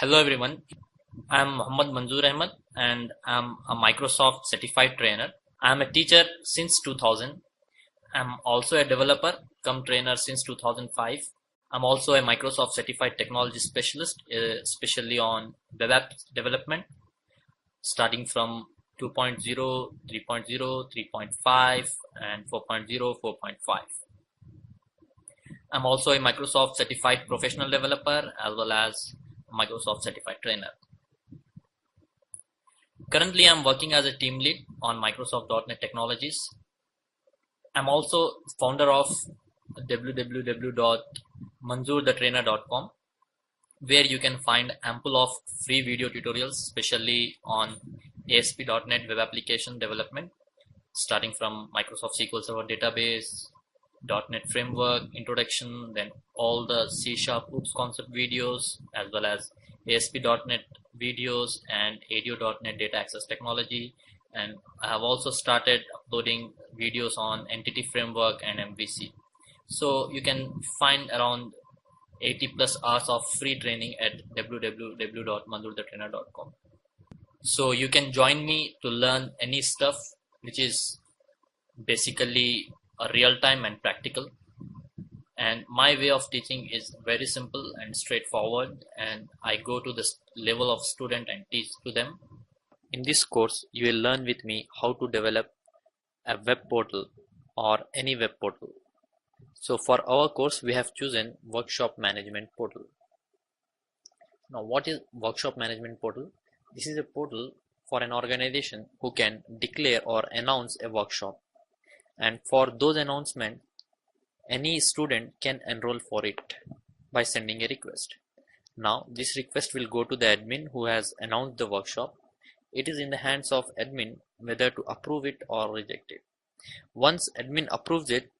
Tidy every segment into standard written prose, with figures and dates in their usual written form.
Hello everyone, I'm Muhammad Manzoor Ahmed and I'm a Microsoft certified trainer. I'm a teacher since 2000. I'm also a developer come trainer since 2005. I'm also a Microsoft certified technology specialist, especially on web app development, starting from 2.0, 3.0, 3.5, and 4.0, 4.5. I'm also a Microsoft certified professional developer as well as a Microsoft certified trainer. Currently, I'm working as a team lead on Microsoft.NET Technologies. I'm also founder of www.manzoorthetrainer.com, where you can find ample of free video tutorials, especially on ASP.NET web application development, starting from Microsoft SQL Server database, .NET framework introduction, then all the C# proofs concept videos, as well as ASP.NET videos and ADO.NET data access technology. And I have also started uploading videos on entity framework and MVC. So you can find around 80 plus hours of free training at www.manzoorthetrainer.com. So you can join me to learn any stuff which is basically a real time and practical. And my way of teaching is very simple and straightforward, and I go to this level of student and teach to them. In this course, you will learn with me how to develop a web portal or any web portal. So for our course, we have chosen Workshop Management Portal. Now, what is Workshop Management Portal? This is a portal for an organization who can declare or announce a workshop. And for those announcements, any student can enroll for it by sending a request. Now, this request will go to the admin who has announced the workshop. It is in the hands of admin whether to approve it or reject it. Once admin approves it,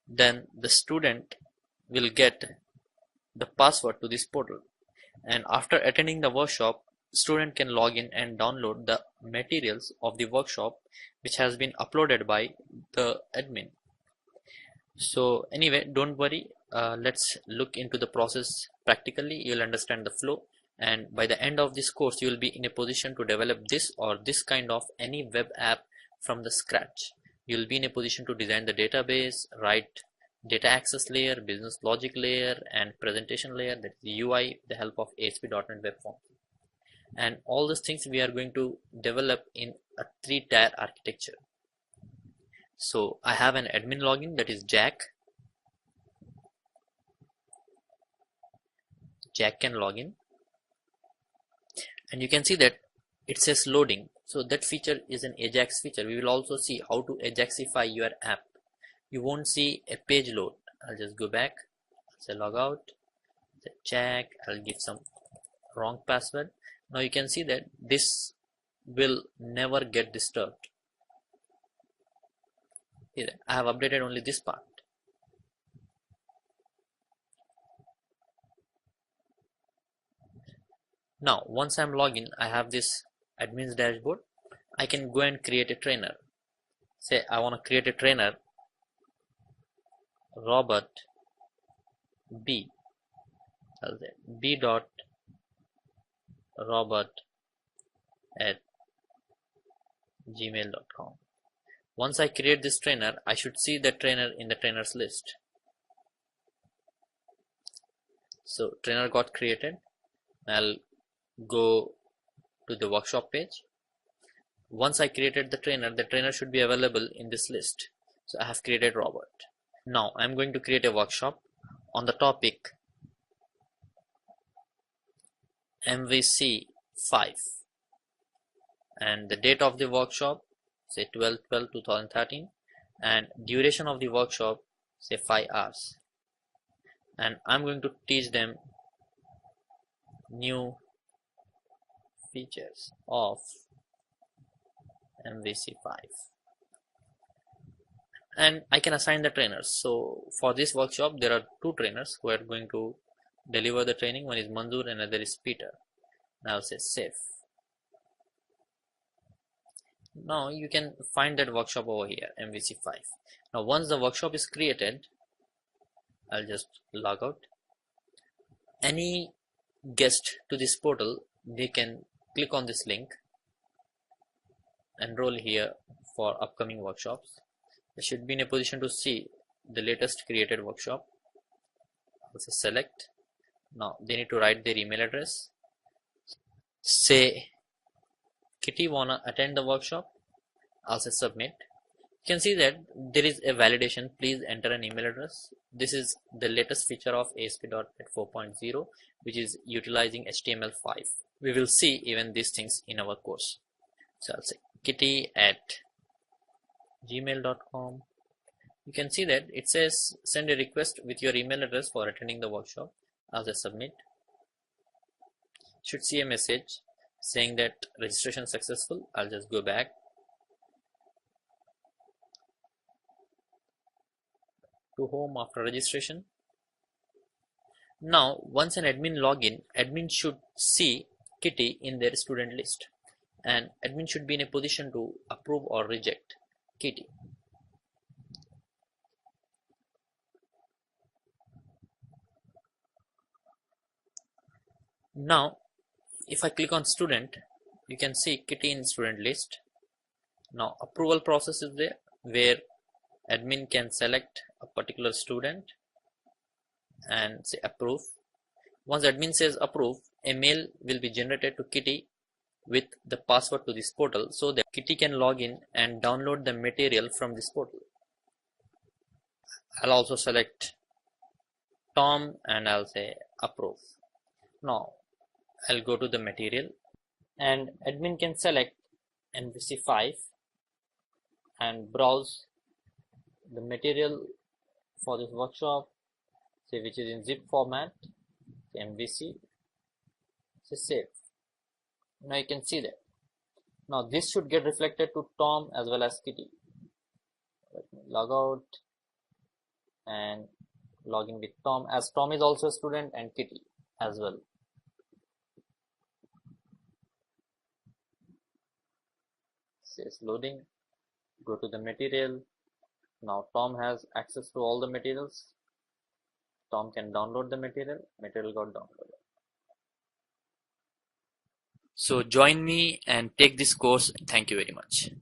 then the student will get the password to this portal. And after attending the workshop, student can log in and download the materials of the workshop which has been uploaded by the admin. So anyway, don't worry, let's look into the process practically. You'll understand the flow, and by the end of this course you will be in a position to develop this or this kind of any web app from the scratch. You'll be in a position to design the database, write data access layer, business logic layer, and presentation layer, that is the UI, with the help of ASP.NET Web Form. And all these things we are going to develop in a 3-tier architecture. So I have an admin login, that is Jack. Jack can log in, and you can see that it says loading. So that feature is an Ajax feature. We will also see how to Ajaxify your app. You won't see a page load. I'll just go back, say log out, say Jack, I'll give some wrong password. Now you can see that this will never get disturbed. Here, I have updated only this part. Now once I'm logged in, I have this admin's dashboard. I can go and create a trainer. Say I want to create a trainer, Robert B. I'll say B dot Robert at gmail.com. Once I create this trainer, I should see the trainer in the trainers list. So trainer got created. I'll go to the workshop page. Once I created the trainer should be available in this list. So I have created Robert. Now I'm going to create a workshop on the topic MVC 5, and the date of the workshop, say 12/12/2013, and duration of the workshop, say 5 hours. And I'm going to teach them new features of MVC 5, and I can assign the trainers. So for this workshop there are 2 trainers who are going to deliver the training. One is Manzoor and another is Peter. Now say save. Now you can find that workshop over here, MVC 5. Now once the workshop is created, I'll just log out. Any guest to this portal, they can click on this link, enroll here for upcoming workshops. They should be in a position to see the latest created workshop. Also select. Now they need to write their email address. Say Kitty wanna attend the workshop. Also submit. You can see that there is a validation. Please enter an email address. This is the latest feature of ASP.NET 4.0, which is utilizing HTML5. We will see even these things in our course. So I'll say kitty@gmail.com. You can see that it says send a request with your email address for attending the workshop. I'll say submit. Should see a message saying that registration successful. I'll just go back. To home after registration. Now once an admin login, admin should see Kitty in their student list, and admin should be in a position to approve or reject Kitty. Now if I click on student, you can see Kitty in student list. Now approval process is there, where admin can select a particular student and say approve. Once admin says approve, a mail will be generated to Kitty with the password to this portal, so that Kitty can log in and download the material from this portal. I'll also select Tom and I'll say approve. Now I'll go to the material, and admin can select MVC5 and browse the material for this workshop, say which is in zip format, MVC, say save. Now you can see that. Now this should get reflected to Tom as well as Kitty. Let me log out and log in with Tom, as Tom is also a student and Kitty as well. Says loading. Go to the material. Now Tom has access to all the materials. Tom can download the material. Material got downloaded. So join me and take this course. Thank you very much.